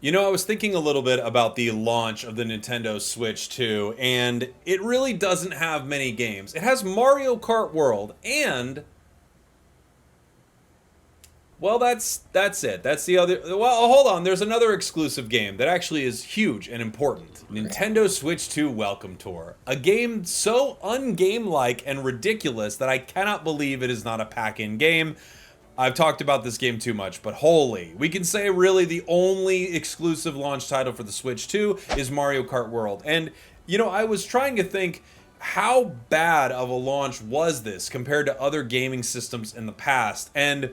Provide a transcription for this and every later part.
You know, I was thinking a little bit about the launch of the Nintendo Switch 2, and it really doesn't have many games. It has Mario Kart World, and well, that's it. That's the other. Well, hold on. There's another exclusive game that actually is huge and important. Nintendo Switch 2 Welcome Tour, a game so ungame-like and ridiculous that I cannot believe it is not a pack-in game. I've talked about this game too much, but holy. We can say really the only exclusive launch title for the Switch 2 is Mario Kart World. And, you know, I was trying to think, how bad of a launch was this compared to other gaming systems in the past? And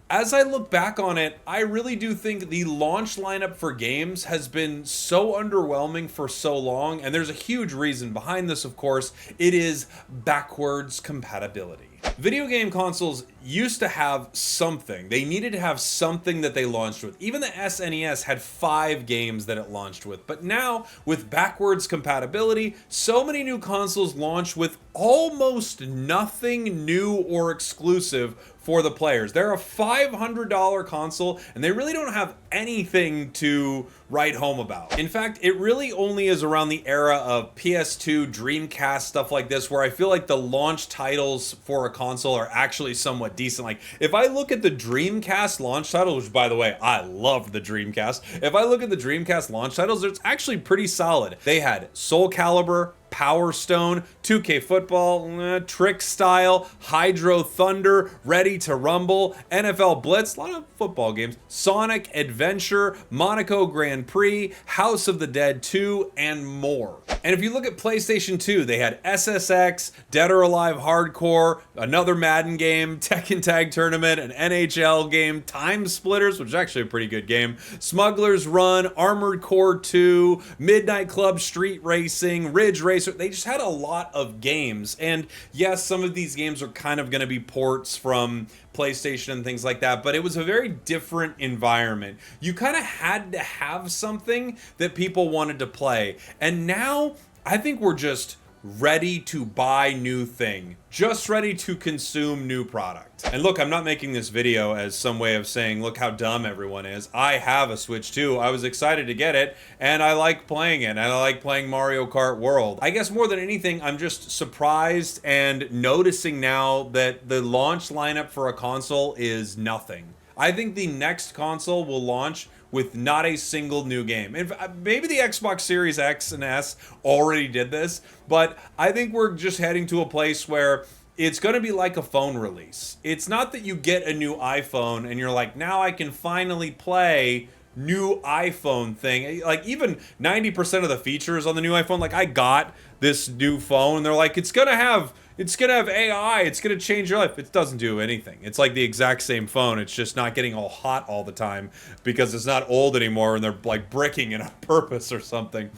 as I look back on it, I really do think the launch lineup for games has been so underwhelming for so long, and there's a huge reason behind this, of course. It is backwards compatibility. Video game consoles used to have something. They needed to have something that they launched with. Even the SNES had 5 games that it launched with. But now, with backwards compatibility, so many new consoles launch with almost nothing new or exclusive for the players. They're a $500 console, and they really don't have anything to write home about. In fact, it really only is around the era of PS2, Dreamcast, stuff like this, where I feel like the launch titles for a console are actually somewhat decent. Like, if I look at the Dreamcast launch title, which, by the way, I loved the Dreamcast. If I look at the Dreamcast launch titles, it's actually pretty solid. They had Soul Calibur, Power Stone, 2K Football, Trick Style, Hydro Thunder, Ready to Rumble, NFL Blitz, a lot of football games, Sonic Adventure, Monaco Grand Prix, House of the Dead 2, and more. And if you look at PlayStation 2, they had SSX, Dead or Alive Hardcore, another Madden game, Tekken Tag Tournament, an NHL game, Time Splitters, which is actually a pretty good game, Smuggler's Run, Armored Core 2, Midnight Club Street Racing, Ridge Racer. They just had a lot of games, and yes, some of these games are kind of going to be ports from PlayStation and things like that, but it was a very different environment. You kind of had to have something that people wanted to play, and now I think we're just ready to buy new thing, just ready to consume new product. And look, I'm not making this video as some way of saying, look how dumb everyone is. I have a Switch 2. I was excited to get it, and I like playing it, and I like playing Mario Kart World. I guess more than anything, I'm just surprised and noticing now that the launch lineup for a console is nothing. I think the next console will launch with not a single new game. And maybe the Xbox Series X and S already did this, but I think we're just heading to a place where it's going to be like a phone release. It's not that you get a new iPhone and you're like, now I can finally play new iPhone thing. Like, even 90% of the features on the new iPhone, like, I got this new phone and they're like, it's gonna have AI, it's gonna change your life. It doesn't do anything. It's like the exact same phone. It's just not getting all hot all the time because it's not old anymore and they're like bricking it on purpose or something.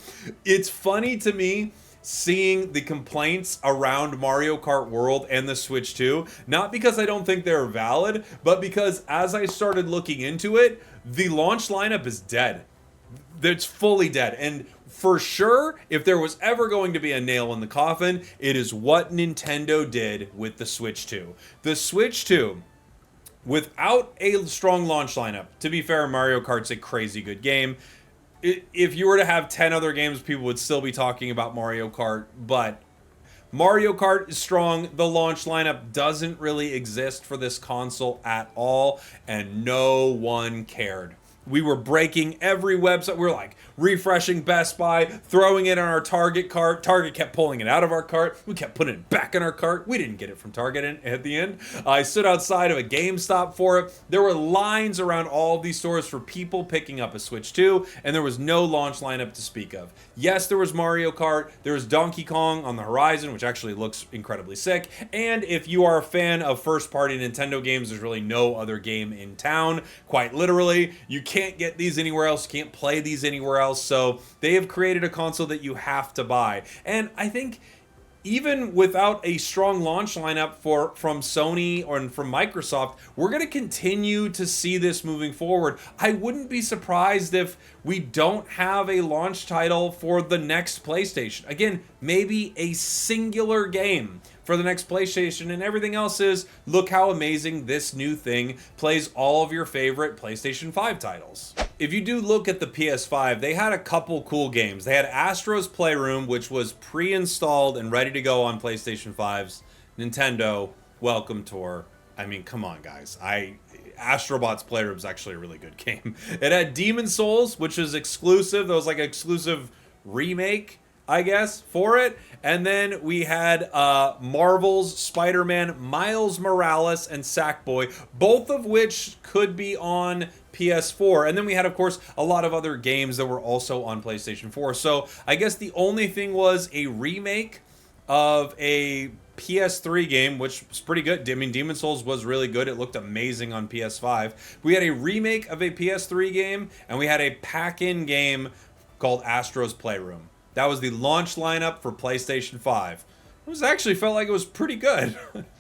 It's funny to me seeing the complaints around Mario Kart World and the Switch 2, not because I don't think they're valid, but because as I started looking into it, the launch lineup is dead. It's fully dead. And for sure, if there was ever going to be a nail in the coffin, it is what Nintendo did with the Switch 2. The Switch 2, without a strong launch lineup, to be fair, Mario Kart's a crazy good game. If you were to have 10 other games, people would still be talking about Mario Kart, but Mario Kart is strong. The launch lineup doesn't really exist for this console at all, and no one cared. We were breaking every website. We were like refreshing Best Buy, throwing it on our Target cart. Target kept pulling it out of our cart. We kept putting it back in our cart. We didn't get it from Target at the end. I stood outside of a GameStop for it. There were lines around all of these stores for people picking up a Switch 2, and there was no launch lineup to speak of. Yes, there was Mario Kart. There was Donkey Kong on the horizon, which actually looks incredibly sick. And if you are a fan of first-party Nintendo games, there's really no other game in town. Quite literally, you can't get these anywhere else. You can't play these anywhere else. So they have created a console that you have to buy. And I think even without a strong launch lineup from Sony or from Microsoft, we're going to continue to see this moving forward. I wouldn't be surprised if we don't have a launch title for the next PlayStation. Again, maybe a singular game for the next PlayStation, and everything else is, look how amazing this new thing plays all of your favorite PlayStation 5 titles. if you do look at the PS5, they had a couple cool games. They had Astro's Playroom, which was pre-installed and ready to go on PlayStation 5's. Nintendo, welcome tour. I mean, come on, guys. Astrobot's Playroom is actually a really good game. It had Demon Souls, which is exclusive. That was like an exclusive remake, I guess, for it. And then we had Marvel's Spider-Man, Miles Morales, and Sackboy, both of which could be on PS4. And then we had, of course, a lot of other games that were also on PlayStation 4. So I guess the only thing was a remake of a PS3 game, which was pretty good. I mean, Demon Souls was really good. It looked amazing on PS5. We had a remake of a PS3 game, and we had a pack-in game called Astro's Playroom. That was the launch lineup for PlayStation 5. It actually felt like it was pretty good.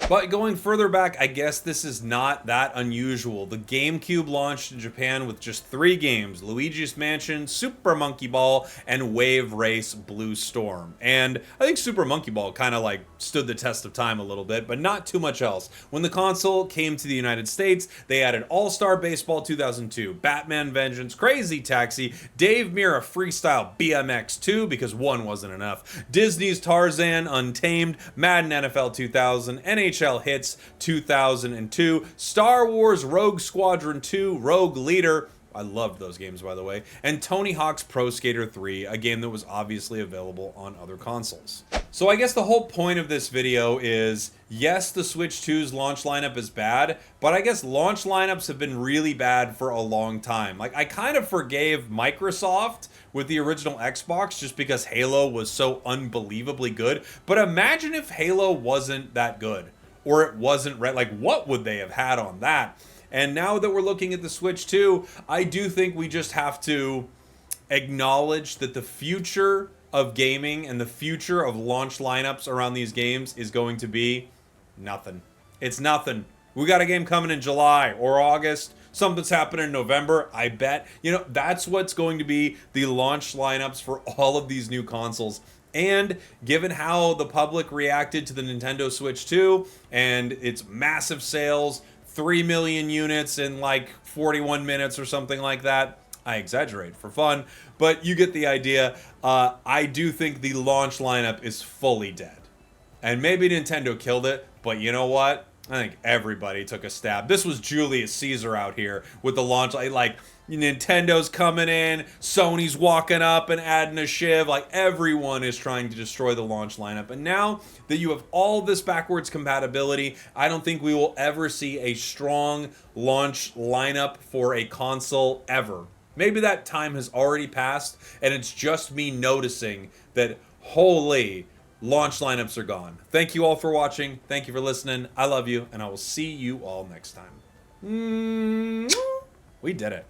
But going further back, I guess this is not that unusual. The GameCube launched in Japan with just 3 games: Luigi's Mansion, Super Monkey Ball, and Wave Race Blue Storm. And I think Super Monkey Ball kind of like stood the test of time a little bit, but not too much else. When the console came to the United States, they added All-Star Baseball 2002, Batman Vengeance, Crazy Taxi, Dave Mirra Freestyle BMX 2, because 1 wasn't enough, Disney's Tarzan Untamed, Madden NFL 2000, NHL Hits 2002, Star Wars Rogue Squadron 2, Rogue Leader. I loved those games, by the way. And Tony Hawk's Pro Skater 3, a game that was obviously available on other consoles. So I guess the whole point of this video is, yes, the Switch 2's launch lineup is bad, but I guess launch lineups have been really bad for a long time. Like, I kind of forgave Microsoft with the original Xbox just because Halo was so unbelievably good. But imagine if Halo wasn't that good, or it wasn't like, what would they have had on that? And now that we're looking at the Switch 2, I do think we just have to acknowledge that the future of gaming and the future of launch lineups around these games is going to be nothing. It's nothing. We got a game coming in July or August. Something's happening in November, I bet. You know, that's what's going to be the launch lineups for all of these new consoles. And given how the public reacted to the Nintendo Switch 2 and its massive sales, 3 million units in like 41 minutes or something like that. I exaggerate for fun, but you get the idea. I do think the launch lineup is fully dead. And maybe Nintendo killed it, but you know what? I think everybody took a stab. This was Julius Caesar out here with the launch. Like, Nintendo's coming in, Sony's walking up and adding a shiv. Like, everyone is trying to destroy the launch lineup. And now that you have all this backwards compatibility, I don't think we will ever see a strong launch lineup for a console ever. Maybe that time has already passed, and it's just me noticing that, holy, launch lineups are gone. Thank you all for watching. Thank you for listening. I love you, and I will see you all next time. We did it.